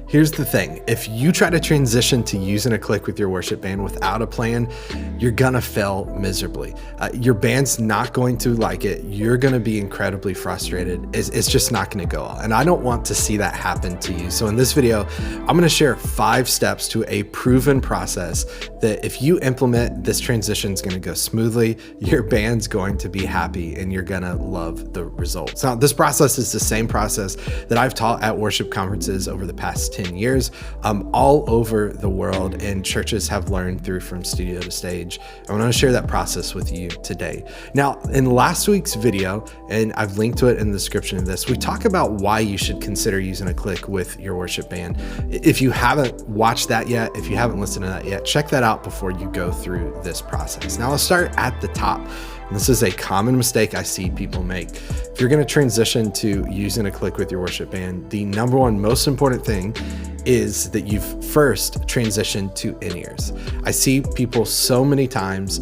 Here's the thing, if you try to transition to using a click with your worship band without a plan, you're gonna fail miserably. Your band's not going to like it. You're gonna be incredibly frustrated. It's just not gonna go well. And I don't want to see that happen to you. So in this video, I'm gonna share 5 steps to a proven process that if you implement, this transition is gonna go smoothly, your band's going to be happy, and you're gonna love the results. Now, this process is the same process that I've taught at worship conferences over the past 10 years, all over the world, and churches have learned through from studio to stage. I want to share that process with you today. Now, in last week's video, and I've linked to it in the description of this, we talk about why you should consider using a click with your worship band. If you haven't watched that yet, if you haven't listened to that yet, check that out before you go through this process. Now, let's start at the top. And this is a common mistake I see people make. If you're going to transition to using a click with your worship band, the number one most important thing is that you've first transitioned to in-ears. I see people so many times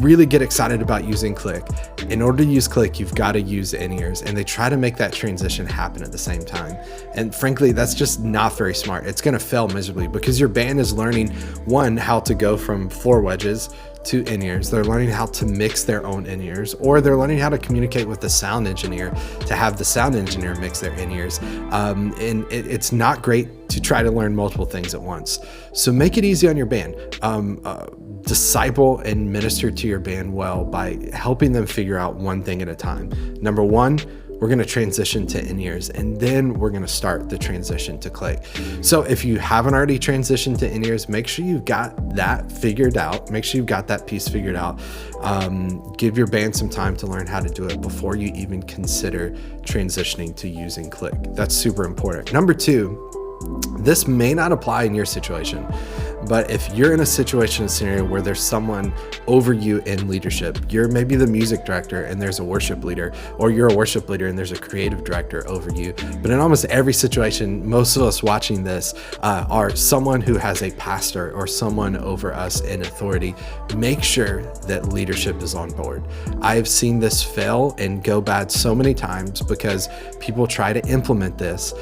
really get excited about using click. In order to use click, you've got to use in-ears, and they try to make that transition happen at the same time. And frankly, that's just not very smart. It's going to fail miserably because your band is learning, one, how to go from floor wedges to in-ears. They're learning how to mix their own in-ears, or they're learning how to communicate with the sound engineer to have the sound engineer mix their in-ears. And it's not great to try to learn multiple things at once. So make it easy on your band. Disciple and minister to your band well by helping them figure out one thing at a time. Number one, we're going to transition to in-ears, and then we're going to start the transition to click. So if you haven't already transitioned to in-ears, make sure you've got that figured out. Make sure you've got that piece figured out. Give your band some time to learn how to do it before you even consider transitioning to using click. That's super important. Number two, this may not apply in your situation, but if you're in a situation, a scenario where there's someone over you in leadership, you're maybe the music director and there's a worship leader, or you're a worship leader and there's a creative director over you. But in almost every situation, most of us watching this are someone who has a pastor or someone over us in authority. Make sure that leadership is on board. I've seen this fail and go bad so many times because people try to implement this.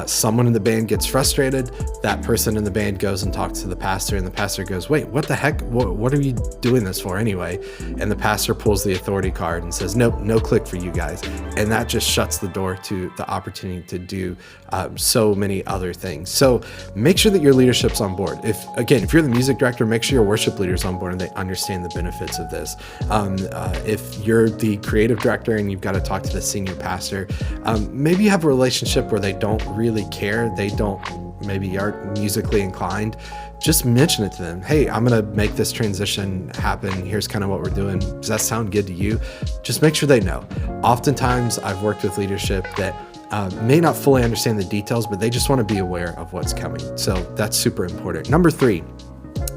Someone in the band gets frustrated. That person in the band goes and talks to the pastor, and the pastor goes, wait, what the heck? What are you doing this for anyway? And the pastor pulls the authority card and says, nope, no click for you guys. And that just shuts the door to the opportunity to do so many other things. So make sure that your leadership's on board. If you're the music director, make sure your worship leader's on board and they understand the benefits of this. If you're the creative director and you've got to talk to the senior pastor, maybe you have a relationship where they don't really care. They maybe aren't musically inclined. Just mention it to them. Hey, I'm going to make this transition happen. Here's kind of what we're doing. Does that sound good to you? Just make sure they know. Oftentimes I've worked with leadership that may not fully understand the details, but they just want to be aware of what's coming. So that's super important. Number 3,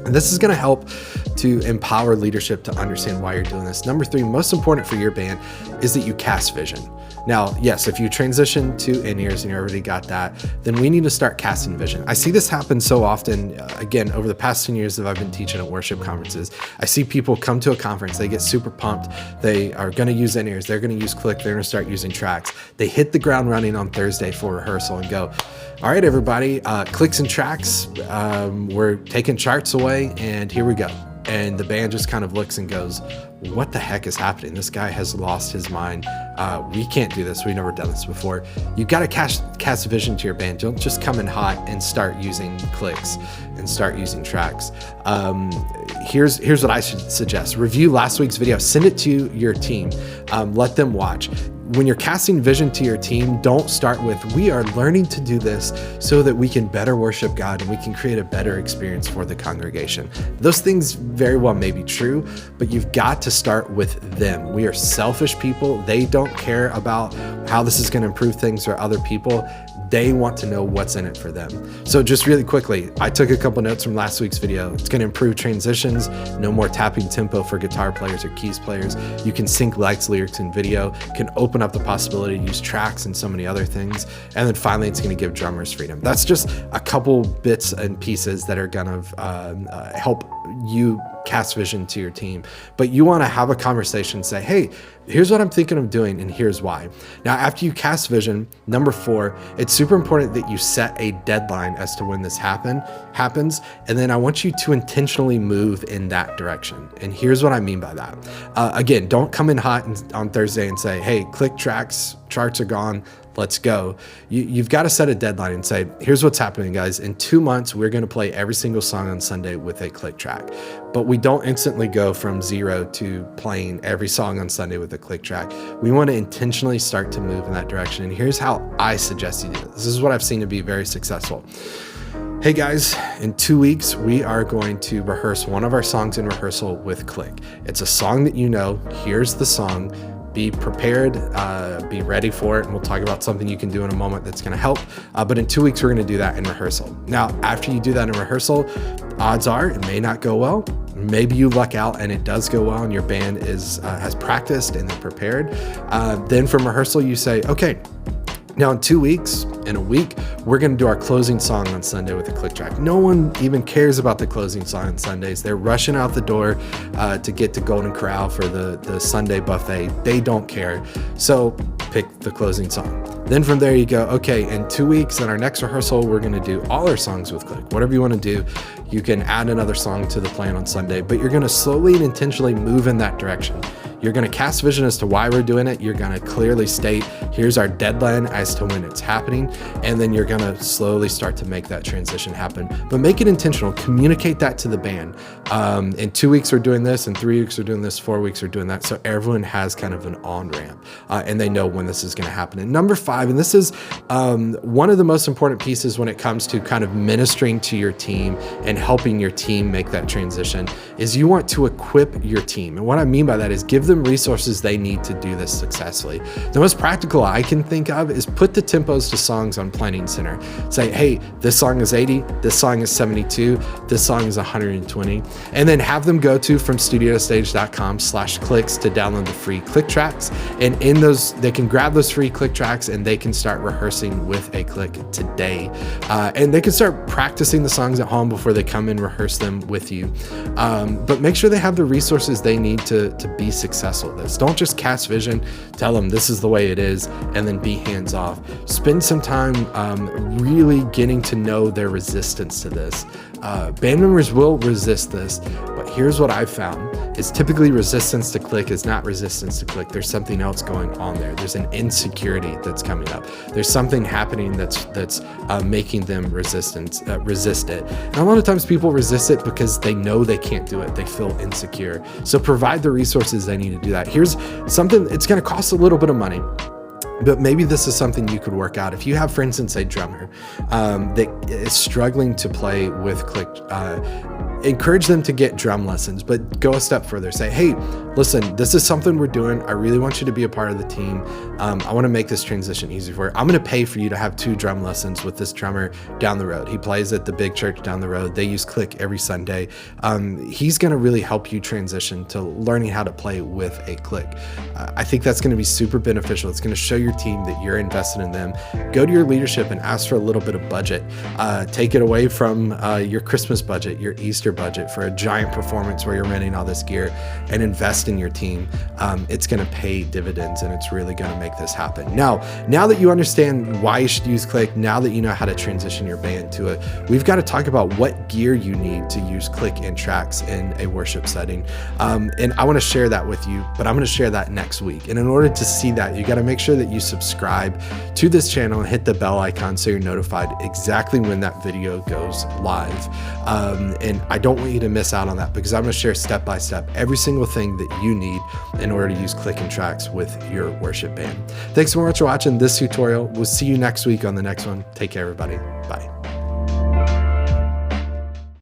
and this is going to help to empower leadership to understand why you're doing this. Number 3, most important for your band, is that you cast vision. Now, yes, if you transition to in-ears and you already got that, then we need to start casting vision. I see this happen so often, again, over the past 10 years that I've been teaching at worship conferences. I see people come to a conference, they get super pumped, they are going to use in-ears, they're going to use click, they're going to start using tracks. They hit the ground running on Thursday for rehearsal and go, all right, everybody, clicks and tracks, we're taking charts away, and here we go. And the band just kind of looks and goes, what the heck is happening? This guy has lost his mind. We can't do this. We've never done this before. You've got to cast vision to your band. Don't just come in hot and start using clicks and start using tracks. Here's what I should suggest. Review last week's video. Send it to your team. Let them watch. When you're casting vision to your team, don't start with, we are learning to do this so that we can better worship God and we can create a better experience for the congregation. Those things very well may be true, but you've got to start with them. We are selfish people. They don't care about how this is going to improve things for other people. They want to know what's in it for them. So just really quickly, I took a couple notes from last week's video. It's going to improve transitions, no more tapping tempo for guitar players or keys players. You can sync lights, lyrics, and video. You can open up the possibility to use tracks and so many other things. And then finally, it's going to give drummers freedom. That's just a couple bits and pieces that are going to help you cast vision to your team, but you want to have a conversation, say, hey, here's what I'm thinking of doing, and here's why. Now, after you cast vision, number 4, it's super important that you set a deadline as to when this happens. And then I want you to intentionally move in that direction. And here's what I mean by that. Again, don't come in hot on Thursday and say, hey, click charts are gone, let's go. You've got to set a deadline and say, here's what's happening, guys. In 2 months, we're going to play every single song on Sunday with a click track. But we don't instantly go from 0 to playing every song on Sunday with a click track. We want to intentionally start to move in that direction. And here's how I suggest you do it. This is what I've seen to be very successful. Hey guys, in 2 weeks, we are going to rehearse one of our songs in rehearsal with click. It's a song that you know. Here's the song. Be prepared, be ready for it. And we'll talk about something you can do in a moment that's going to help. But in 2 weeks, we're going to do that in rehearsal. Now, after you do that in rehearsal, odds are it may not go well. Maybe you luck out and it does go well and your band has practiced and they're prepared. Then from rehearsal, you say, okay, now in 2 weeks, in a week, we're going to do our closing song on Sunday with a click track. No one even cares about the closing song on Sundays. They're rushing out the door to get to Golden Corral for the Sunday buffet. They don't care. So pick the closing song. Then from there you go, okay, in 2 weeks in our next rehearsal, we're going to do all our songs with click. Whatever you want to do, you can add another song to the plan on Sunday, but you're going to slowly and intentionally move in that direction. You're going to cast vision as to why we're doing it. You're going to clearly state, here's our deadline as to when it's happening. And then you're going to slowly start to make that transition happen, but make it intentional. Communicate that to the band. In 2 weeks, we're doing this. In 3 weeks, we're doing this. 4 weeks, we're doing that. So everyone has kind of an on-ramp and they know when this is going to happen. And number 5, and this is one of the most important pieces when it comes to kind of ministering to your team and helping your team make that transition, is you want to equip your team. And what I mean by that is give them resources they need to do this successfully. The most practical I can think of is put the tempos to songs on Planning Center. Say, hey, this song is 80, this song is 72, this song is 120, and then have them go to fromstudiotostage.com/clicks to download the free click tracks. And in those, they can grab those free click tracks and they can start rehearsing with a click today. And they can start practicing the songs at home before they come and rehearse them with you. But make sure they have the resources they need to be successful at this. Don't just cast vision, tell them this is the way it is, and then be hands off. Spend some time really getting to know their resistance to this. Band members will resist this, but here's what I've found is typically resistance to click is not resistance to click. There's something else going on there. There's an insecurity that's coming up. There's something happening that's making them resist it. And a lot of times people resist it because they know they can't do it. They feel insecure. So provide the resources they need to do that. Here's something, it's going to cost a little bit of money, but maybe this is something you could work out. If you have, for instance, a drummer that is struggling to play with click, encourage them to get drum lessons, but go a step further. Say, hey, listen, this is something we're doing. I really want you to be a part of the team. I want to make this transition easy for you. I'm going to pay for you to have 2 drum lessons with this drummer down the road. He plays at the big church down the road. They use click every Sunday. He's going to really help you transition to learning how to play with a click. I think that's going to be super beneficial. It's going to show your team that you're invested in them. Go to your leadership and ask for a little bit of budget. Take it away from your Christmas budget, your Easter budget for a giant performance where you're renting all this gear, and invest in your team. It's going to pay dividends and it's really going to make this happen. Now that you understand why you should use click, now that you know how to transition your band to it, we've got to talk about what gear you need to use click and tracks in a worship setting. And I want to share that with you, but I'm going to share that next week. And in order to see that, you got to make sure that you subscribe to this channel and hit the bell icon so you're notified exactly when that video goes live. And I don't want you to miss out on that because I'm going to share step by step every single thing that you need in order to use click and tracks with your worship band. Thanks so much for watching this tutorial. We'll see you next week on the next one. Take care, everybody. Bye.